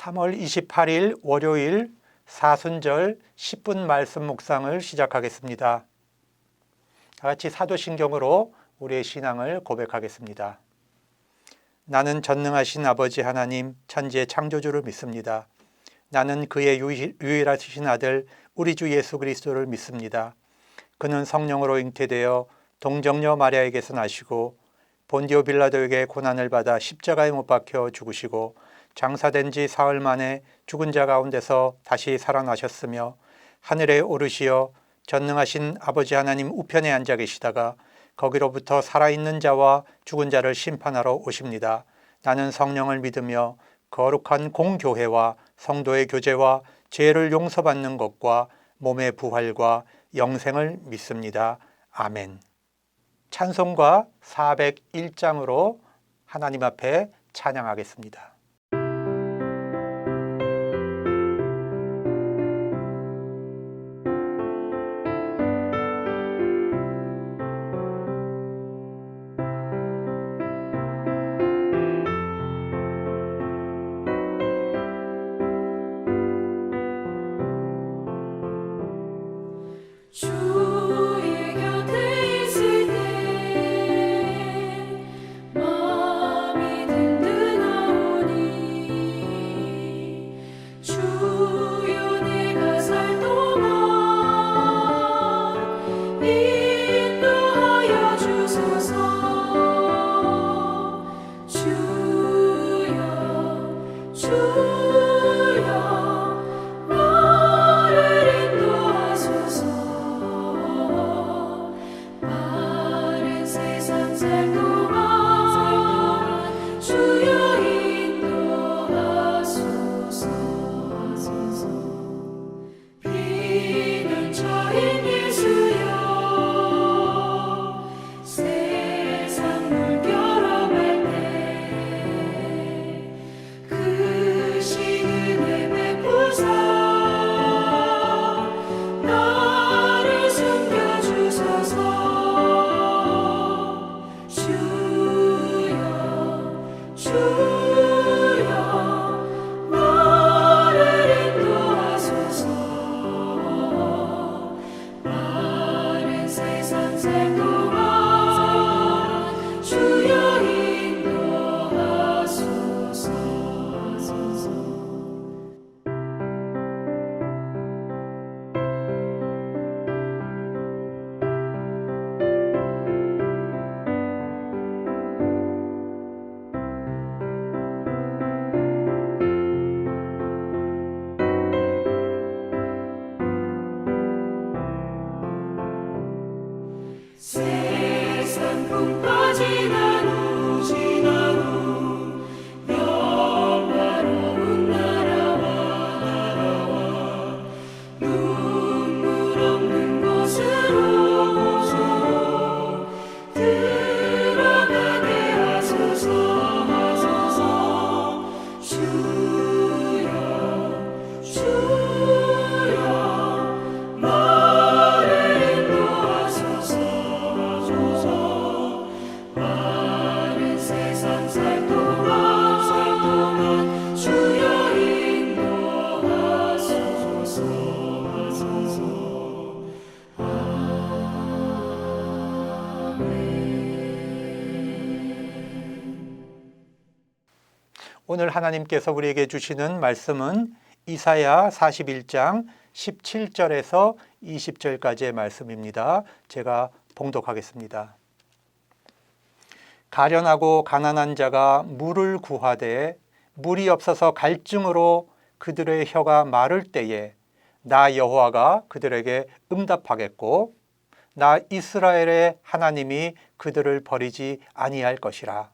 3월 28일 월요일 사순절 10분 말씀 묵상을 시작하겠습니다. 다 같이 사도신경으로 우리의 신앙을 고백하겠습니다. 나는 전능하신 아버지 하나님 천지의 창조주를 믿습니다. 나는 그의 유일하신 아들 우리 주 예수 그리스도를 믿습니다. 그는 성령으로 잉태되어 동정녀 마리아에게서 나시고 본디오 빌라도에게 고난을 받아 십자가에 못 박혀 죽으시고 장사된 지 사흘 만에 죽은 자 가운데서 다시 살아나셨으며 하늘에 오르시어 전능하신 아버지 하나님 우편에 앉아 계시다가 거기로부터 살아있는 자와 죽은 자를 심판하러 오십니다. 나는 성령을 믿으며 거룩한 공교회와 성도의 교제와 죄를 용서받는 것과 몸의 부활과 영생을 믿습니다. 아멘. 찬송가 401장으로 하나님 앞에 찬양하겠습니다. 오늘 하나님께서 우리에게 주시는 말씀은 이사야 41장 17절에서 20절까지의 말씀입니다. 제가 봉독하겠습니다. 가련하고 가난한 자가 물을 구하되 물이 없어서 갈증으로 그들의 혀가 마를 때에 나 여호와가 그들에게 응답하겠고 나 이스라엘의 하나님이 그들을 버리지 아니할 것이라.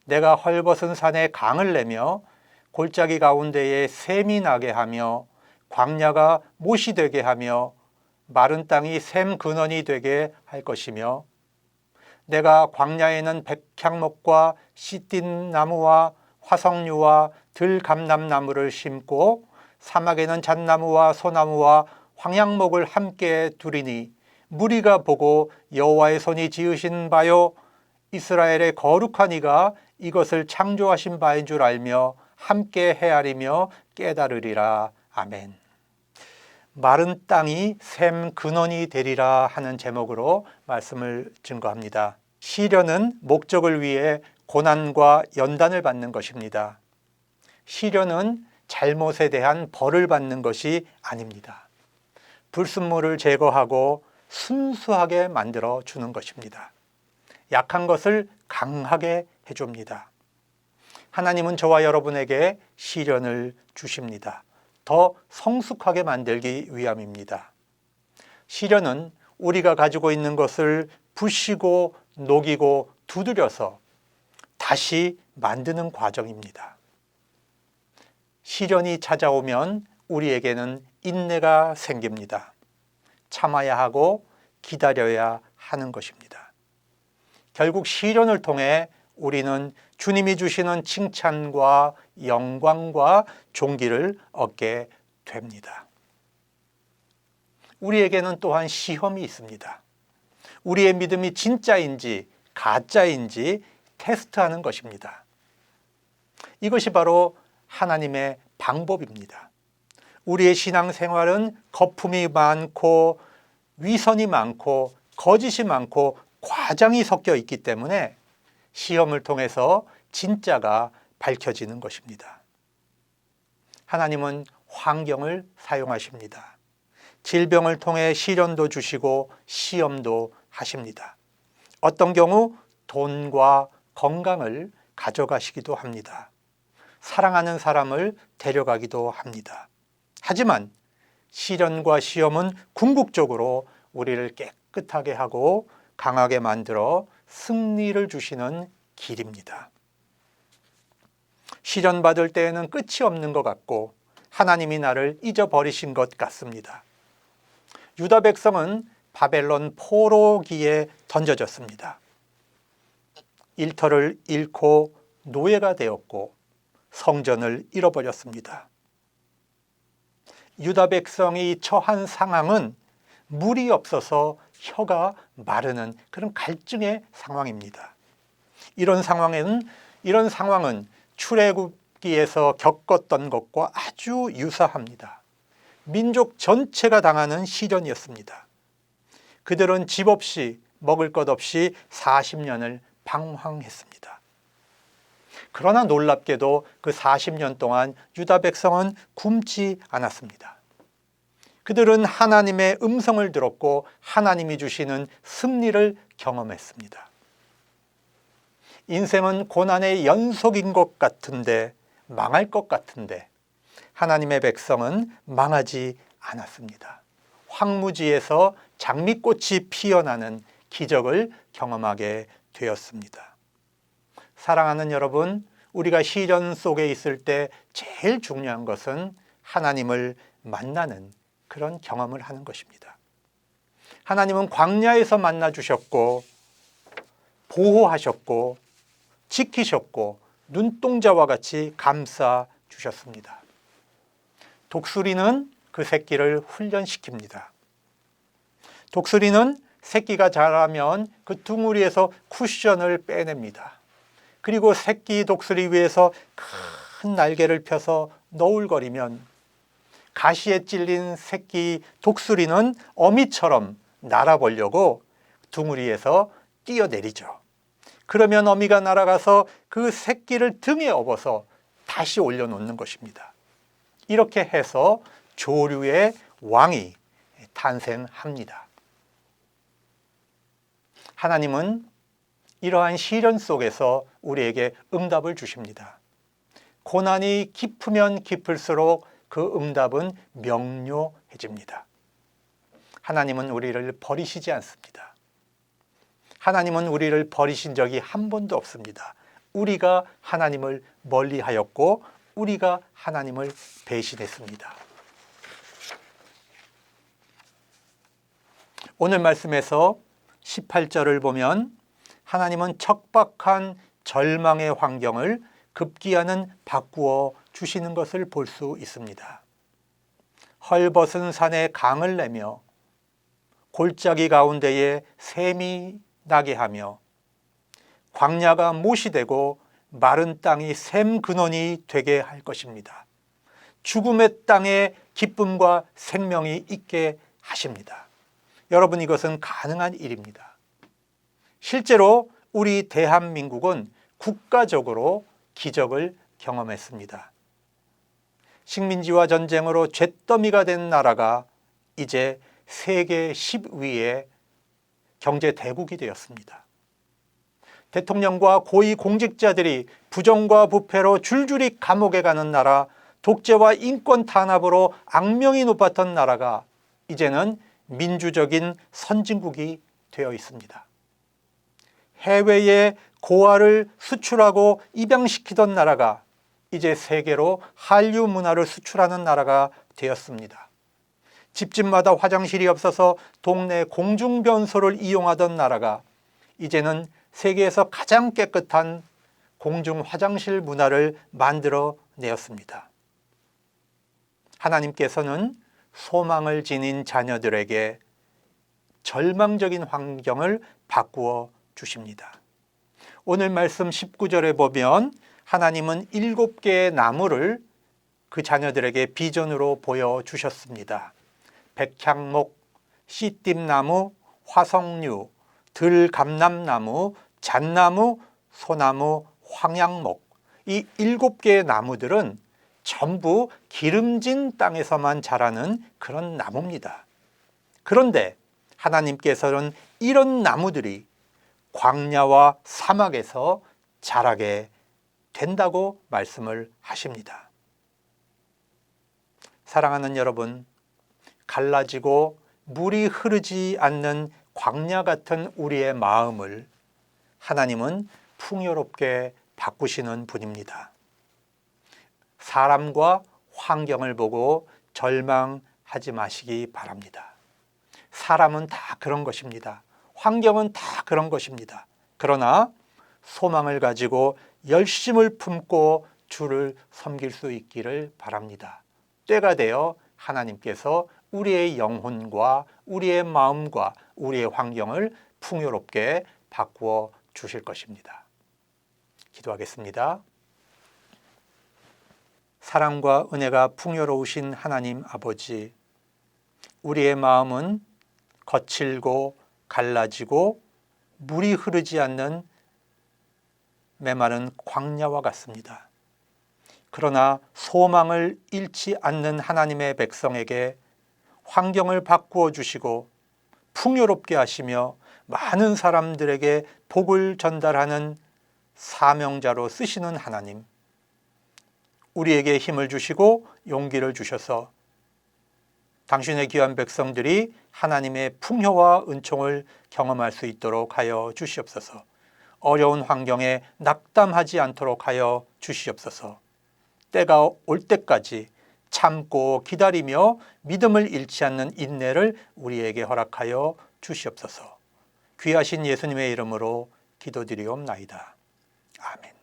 내가 헐벗은 산에 강을 내며 골짜기 가운데에 샘이 나게 하며 광야가 못이 되게 하며 마른 땅이 샘 근원이 되게 할 것이며 내가 광야에는 백향목과 시띠 나무와 화석류와 들감람나무를 심고 사막에는 잣나무와 소나무와 황양목을 함께 두리니 무리가 보고 여호와의 손이 지으신 바요 이스라엘의 거룩한 이가 이것을 창조하신 바인 줄 알며 함께 헤아리며 깨달으리라. 아멘. 마른 땅이 샘 근원이 되리라 하는 제목으로 말씀을 증거합니다. 시련은 목적을 위해 고난과 연단을 받는 것입니다. 시련은 잘못에 대한 벌을 받는 것이 아닙니다. 불순물을 제거하고 순수하게 만들어 주는 것입니다. 약한 것을 강하게 해줍니다. 하나님은 저와 여러분에게 시련을 주십니다. 더 성숙하게 만들기 위함입니다. 시련은 우리가 가지고 있는 것을 부시고 녹이고 두드려서 다시 만드는 과정입니다. 시련이 찾아오면 우리에게는 인내가 생깁니다. 참아야 하고 기다려야 하는 것입니다. 결국 시련을 통해 우리는 주님이 주시는 칭찬과 영광과 존귀를 얻게 됩니다. 우리에게는 또한 시험이 있습니다. 우리의 믿음이 진짜인지 가짜인지 테스트하는 것입니다. 이것이 바로 하나님의 방법입니다. 우리의 신앙생활은 거품이 많고 위선이 많고 거짓이 많고 과장이 섞여 있기 때문에 시험을 통해서 진짜가 밝혀지는 것입니다. 하나님은 환경을 사용하십니다. 질병을 통해 시련도 주시고 시험도 하십니다. 어떤 경우 돈과 건강을 가져가시기도 합니다. 사랑하는 사람을 데려가기도 합니다. 하지만 시련과 시험은 궁극적으로 우리를 깨끗하게 하고 강하게 만들어 승리를 주시는 길입니다. 시련받을 때에는 끝이 없는 것 같고 하나님이 나를 잊어버리신 것 같습니다. 유다 백성은 바벨론 포로기에 던져졌습니다. 일터를 잃고 노예가 되었고 성전을 잃어버렸습니다. 유다 백성이 처한 상황은 물이 없어서 혀가 마르는 그런 갈증의 상황입니다. 이런 상황은 출애굽기에서 겪었던 것과 아주 유사합니다. 민족 전체가 당하는 시련이었습니다. 그들은 집 없이 먹을 것 없이 40년을 방황했습니다. 그러나 놀랍게도 그 40년 동안 유다 백성은 굶지 않았습니다. 그들은 하나님의 음성을 들었고 하나님이 주시는 승리를 경험했습니다. 인생은 고난의 연속인 것 같은데, 망할 것 같은데 하나님의 백성은 망하지 않았습니다. 황무지에서 장미꽃이 피어나는 기적을 경험하게 되었습니다. 사랑하는 여러분, 우리가 시련 속에 있을 때 제일 중요한 것은 하나님을 만나는 그런 경험을 하는 것입니다. 하나님은 광야에서 만나 주셨고 보호하셨고 지키셨고 눈동자와 같이 감싸 주셨습니다. 독수리는 그 새끼를 훈련시킵니다. 독수리는 새끼가 자라면 그 둥우리에서 쿠션을 빼냅니다. 그리고 새끼 독수리 위에서 큰 날개를 펴서 너울거리면 가시에 찔린 새끼 독수리는 어미처럼 날아보려고 둥우리에서 뛰어내리죠. 그러면 어미가 날아가서 그 새끼를 등에 업어서 다시 올려놓는 것입니다. 이렇게 해서 조류의 왕이 탄생합니다. 하나님은 이러한 시련 속에서 우리에게 응답을 주십니다. 고난이 깊으면 깊을수록 그 응답은 명료해집니다. 하나님은 우리를 버리시지 않습니다. 하나님은 우리를 버리신 적이 한 번도 없습니다. 우리가 하나님을 멀리하였고 우리가 하나님을 배신했습니다. 오늘 말씀에서 18절을 보면 하나님은 척박한 절망의 환경을 급기야는 바꾸어 주시는 것을 볼 수 있습니다. 헐벗은 산에 강을 내며 골짜기 가운데에 샘이 나게 하며 광야가 못이 되고 마른 땅이 샘 근원이 되게 할 것입니다. 죽음의 땅에 기쁨과 생명이 있게 하십니다. 여러분, 이것은 가능한 일입니다. 실제로 우리 대한민국은 국가적으로 기적을 경험했습니다. 식민지와 전쟁으로 잿더미가 된 나라가 이제 세계 10위의 경제 대국이 되었습니다. 대통령과 고위 공직자들이 부정과 부패로 줄줄이 감옥에 가는 나라, 독재와 인권 탄압으로 악명이 높았던 나라가 이제는 민주적인 선진국이 되어 있습니다. 해외에 고아를 수출하고 입양시키던 나라가 이제 세계로 한류 문화를 수출하는 나라가 되었습니다. 집집마다 화장실이 없어서 동네 공중변소를 이용하던 나라가 이제는 세계에서 가장 깨끗한 공중 화장실 문화를 만들어 내었습니다. 하나님께서는 소망을 지닌 자녀들에게 절망적인 환경을 바꾸어 주십니다. 오늘 말씀 19절에 보면 하나님은 7개의 나무를 그 자녀들에게 비전으로 보여주셨습니다. 백향목, 씨띠나무, 화석류, 들감람나무, 잣나무, 소나무, 황양목. 이 7개의 나무들은 전부 기름진 땅에서만 자라는 그런 나무입니다. 그런데 하나님께서는 이런 나무들이 광야와 사막에서 자라게 된다고 말씀을 하십니다. 사랑하는 여러분, 갈라지고 물이 흐르지 않는 광야 같은 우리의 마음을 하나님은 풍요롭게 바꾸시는 분입니다. 사람과 환경을 보고 절망하지 마시기 바랍니다. 사람은 다 그런 것입니다. 환경은 다 그런 것입니다. 그러나 소망을 가지고 열심을 품고 주를 섬길 수 있기를 바랍니다. 때가 되어 하나님께서 우리의 영혼과 우리의 마음과 우리의 환경을 풍요롭게 바꾸어 주실 것입니다. 기도하겠습니다. 사랑과 은혜가 풍요로우신 하나님 아버지, 우리의 마음은 거칠고 갈라지고 물이 흐르지 않는 메마른 광야와 같습니다. 그러나 소망을 잃지 않는 하나님의 백성에게 환경을 바꾸어 주시고 풍요롭게 하시며 많은 사람들에게 복을 전달하는 사명자로 쓰시는 하나님, 우리에게 힘을 주시고 용기를 주셔서 당신의 귀한 백성들이 하나님의 풍요와 은총을 경험할 수 있도록 하여 주시옵소서. 어려운 환경에 낙담하지 않도록 하여 주시옵소서. 때가 올 때까지 참고 기다리며 믿음을 잃지 않는 인내를 우리에게 허락하여 주시옵소서. 귀하신 예수님의 이름으로 기도드리옵나이다. 아멘.